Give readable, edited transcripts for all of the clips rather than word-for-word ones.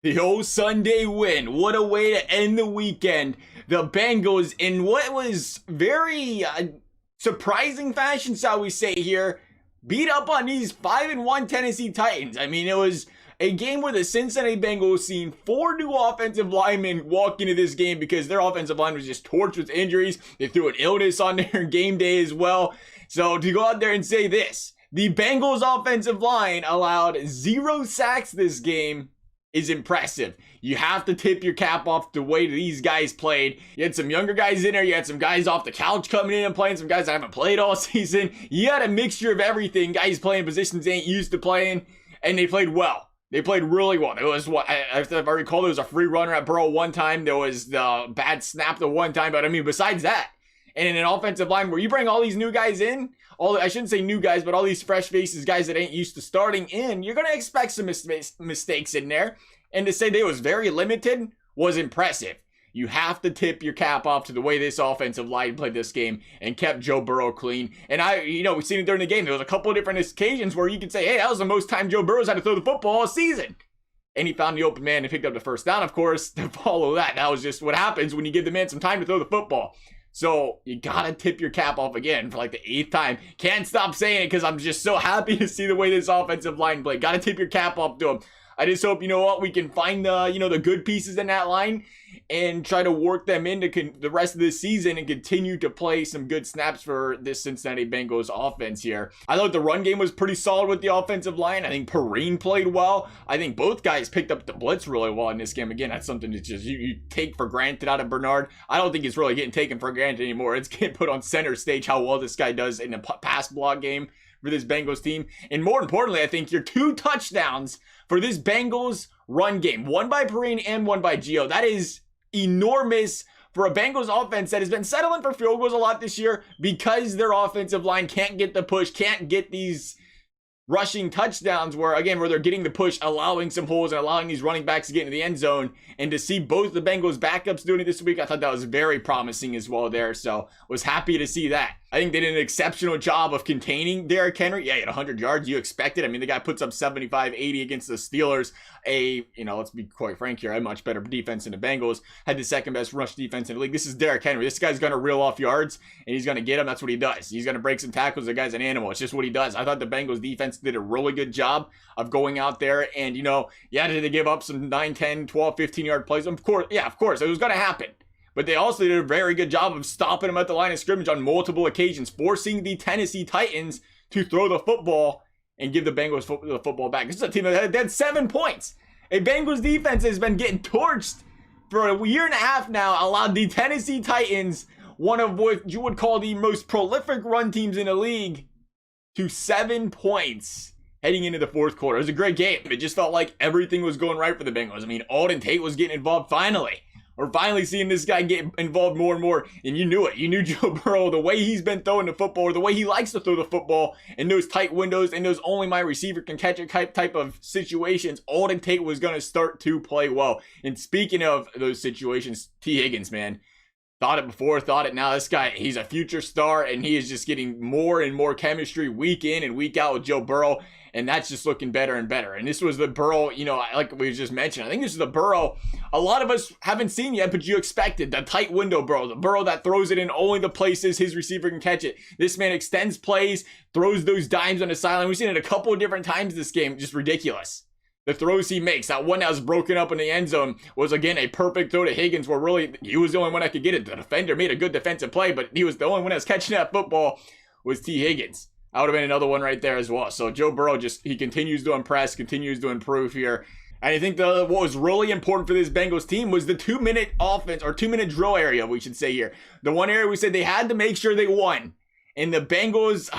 The old Sunday win. What a way to end the weekend. The Bengals, in what was very surprising fashion, shall we say here, beat up on these 5-1 Tennessee Titans. I mean, it was a game where the Cincinnati Bengals seen 4 new offensive linemen walk into this game because their offensive line was just torched with injuries. They threw an illness on their game day as well. So to go out there and say this, the Bengals offensive line allowed 0 sacks this game is impressive. You have to tip your cap off the way these guys played. You had some younger guys in there. You had some guys off the couch coming in and playing. Some guys that haven't played all season. You had a mixture of everything. Guys playing positions they ain't used to playing. And they played well. They played really well. There was what, if I recall, there was a free runner at Burrow one time. There was the bad snap the one time. But I mean, besides that, and in an offensive line where you bring all these new guys in, I shouldn't say new guys, but all these fresh faces, guys that ain't used to starting in, you're going to expect some mistakes in there. And to say they was very limited was impressive. You have to tip your cap off to the way this offensive line played this game and kept Joe Burrow clean. And we've seen it during the game. There was a couple of different occasions where you could say, hey, that was the most time Joe Burrow's had to throw the football all season. And he found the open man and picked up the first down, of course, to follow that. That was just what happens when you give the man some time to throw the football. So you gotta tip your cap off again for like the 8th time. Can't stop saying it because I'm just so happy to see the way this offensive line played. Gotta tip your cap off to him. I just hope, we can find the good pieces in that line and try to work them into the rest of this season and continue to play some good snaps for this Cincinnati Bengals offense here. I thought the run game was pretty solid with the offensive line. I think Perrine played well. I think both guys picked up the blitz really well in this game. Again, that's something that just you take for granted out of Bernard. I don't think it's really getting taken for granted anymore. It's getting put on center stage how well this guy does in the pass block game for this Bengals team. And more importantly, I think your 2 touchdowns for this Bengals run game, one by Perrine and one by Gio. That is enormous for a Bengals offense that has been settling for field goals a lot this year because their offensive line can't get the push, can't get these rushing touchdowns where they're getting the push, allowing some holes and allowing these running backs to get into the end zone. And to see both the Bengals backups doing it this week, I thought that was very promising as well there. So was happy to see that. I think they did an exceptional job of containing Derrick Henry. Yeah, he had 100 yards. You expect it. I mean, the guy puts up 75, 80 against the Steelers. Let's be quite frank here, a much better defense than the Bengals. Had the second best rush defense in the league. This is Derrick Henry. This guy's going to reel off yards, and he's going to get them. That's what he does. He's going to break some tackles. The guy's an animal. It's just what he does. I thought the Bengals defense did a really good job of going out there and, did they give up some 9, 10, 12, 15-yard plays? Of course, it was going to happen. But they also did a very good job of stopping them at the line of scrimmage on multiple occasions, forcing the Tennessee Titans to throw the football and give the Bengals the football back. This is a team that had 7 points. A Bengals defense has been getting torched for a year and a half now, allowed the Tennessee Titans, one of what you would call the most prolific run teams in the league, to 7 points heading into the 4th quarter. It was a great game. It just felt like everything was going right for the Bengals. I mean, Alden Tate was getting involved finally. We're finally seeing this guy get involved more and more, and you knew it. You knew Joe Burrow, the way he's been throwing the football, or the way he likes to throw the football in those tight windows and those only my receiver can catch it type of situations. Alden Tate was going to start to play well. And speaking of those situations, T. Higgins, man, thought it before, thought it now. This guy, he's a future star, and he is just getting more and more chemistry week in and week out with Joe Burrow. And that's just looking better and better. And this was the Burrow, like we just mentioned. I think this is the Burrow a lot of us haven't seen yet, but you expected. The tight window Burrow. The Burrow that throws it in only the places his receiver can catch it. This man extends plays, throws those dimes on the sideline. We've seen it a couple of different times this game. Just ridiculous. The throws he makes. That one that was broken up in the end zone was, again, a perfect throw to Higgins where really he was the only one that could get it. The defender made a good defensive play, but he was the only one that was catching that football was T. Higgins. That would have been another one right there as well. So Joe Burrow he continues to impress, continues to improve here. And I think what was really important for this Bengals team was the 2-minute offense, or 2-minute drill area, we should say here. The one area we said they had to make sure they won. And the Bengals,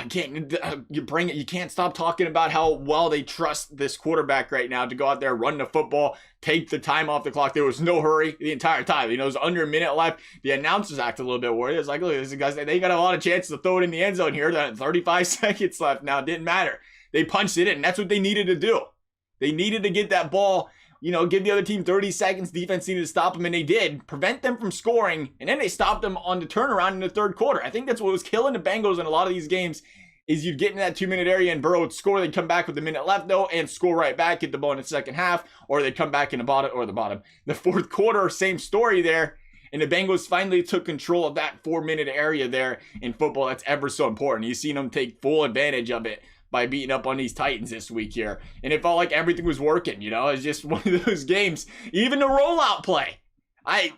you can't stop talking about how well they trust this quarterback right now to go out there, run the football, take the time off the clock. There was no hurry the entire time. It was under a minute left. The announcers act a little bit worried. It's like, look, these guys, they got a lot of chances to throw it in the end zone here. 35 seconds left now. It didn't matter. They punched it in. That's what they needed to do. They needed to get that ball, give the other team 30 seconds. Defense needed to stop them, and they did. Prevent them from scoring, and then they stopped them on the turnaround in the 3rd quarter. I think that's what was killing the Bengals in a lot of these games is you'd get in that 2-minute area and Burrow would score. They'd come back with a minute left though and score right back, get the ball in the second half, or they'd come back in the fourth quarter, same story there. And the Bengals finally took control of that 4-minute area there in football. That's ever so important. You've seen them take full advantage of it by beating up on these Titans this week here. And it felt like everything was working, you know. It's just one of those games. Even the rollout play. I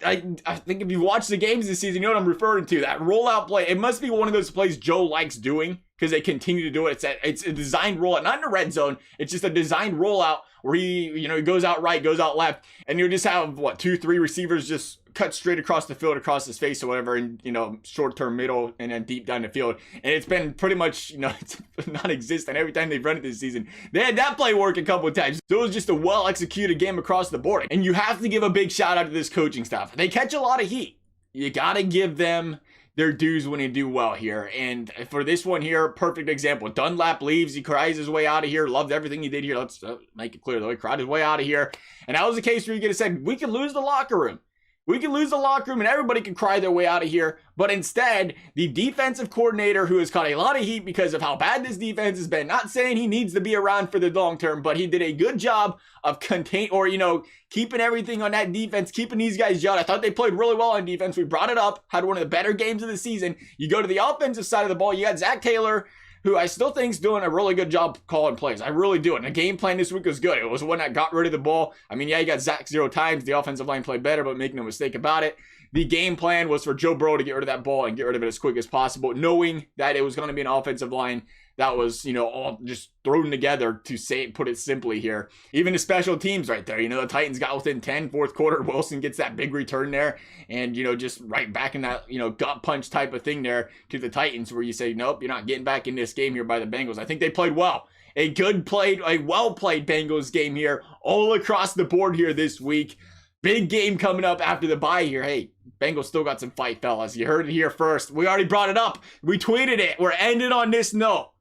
think if you watch the games this season, you know what I'm referring to. That rollout play. It must be one of those plays Joe likes doing because they continue to do it. It's a designed rollout, not in the red zone. It's just a designed rollout where he goes out right, goes out left, and you just have 2-3 receivers just cut straight across the field, across his face or whatever, and short-term, middle, and then deep down the field. And it's been pretty much it's non-existent every time they've run it this season. They had that play work a couple of times. So it was just a well-executed game across the board. And you have to give a big shout out to this coaching staff. They catch a lot of heat. You gotta give them their dues when they do well here. And for this one here, perfect example. Dunlap leaves. He cries his way out of here. Loved everything he did here. Let's make it clear though. He cried his way out of here. And that was a case where you could have said, we could lose the locker room. We can lose the locker room and everybody can cry their way out of here. But instead, the defensive coordinator, who has caught a lot of heat because of how bad this defense has been, not saying he needs to be around for the long term, but he did a good job of keeping everything on that defense, keeping these guys geled. I thought they played really well on defense. We brought it up, had one of the better games of the season. You go to the offensive side of the ball, you got Zach Taylor, who I still think is doing a really good job calling plays. I really do. And the game plan this week was good. It was one that got rid of the ball. I mean, yeah, you got Zach 0 times. The offensive line played better, but make no mistake about it. The game plan was for Joe Burrow to get rid of that ball and get rid of it as quick as possible, knowing that it was going to be an offensive line that was, all just thrown together, to put it simply here. Even the special teams right there. The Titans got within 10, fourth quarter. Wilson gets that big return there. And, just right back in that, gut punch type of thing there to the Titans where you say, nope, you're not getting back in this game here by the Bengals. I think they played well. A well-played Bengals game here all across the board here this week. Big game coming up after the bye here. Hey, Bengals still got some fight, fellas. You heard it here first. We already brought it up. We tweeted it. We're ending on this note.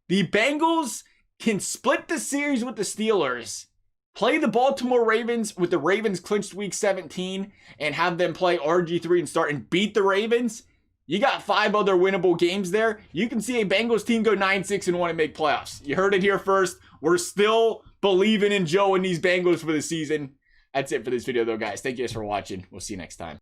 The Bengals can split the series with the Steelers, play the Baltimore Ravens with the Ravens clinched week 17, and have them play RG3 and start and beat the Ravens. You got 5 other winnable games there. You can see a Bengals team go 9-6 and want to make playoffs. You heard it here first. We're still believing in Joe and these Bengals for the season. That's it for this video though, guys. Thank you guys for watching. We'll see you next time.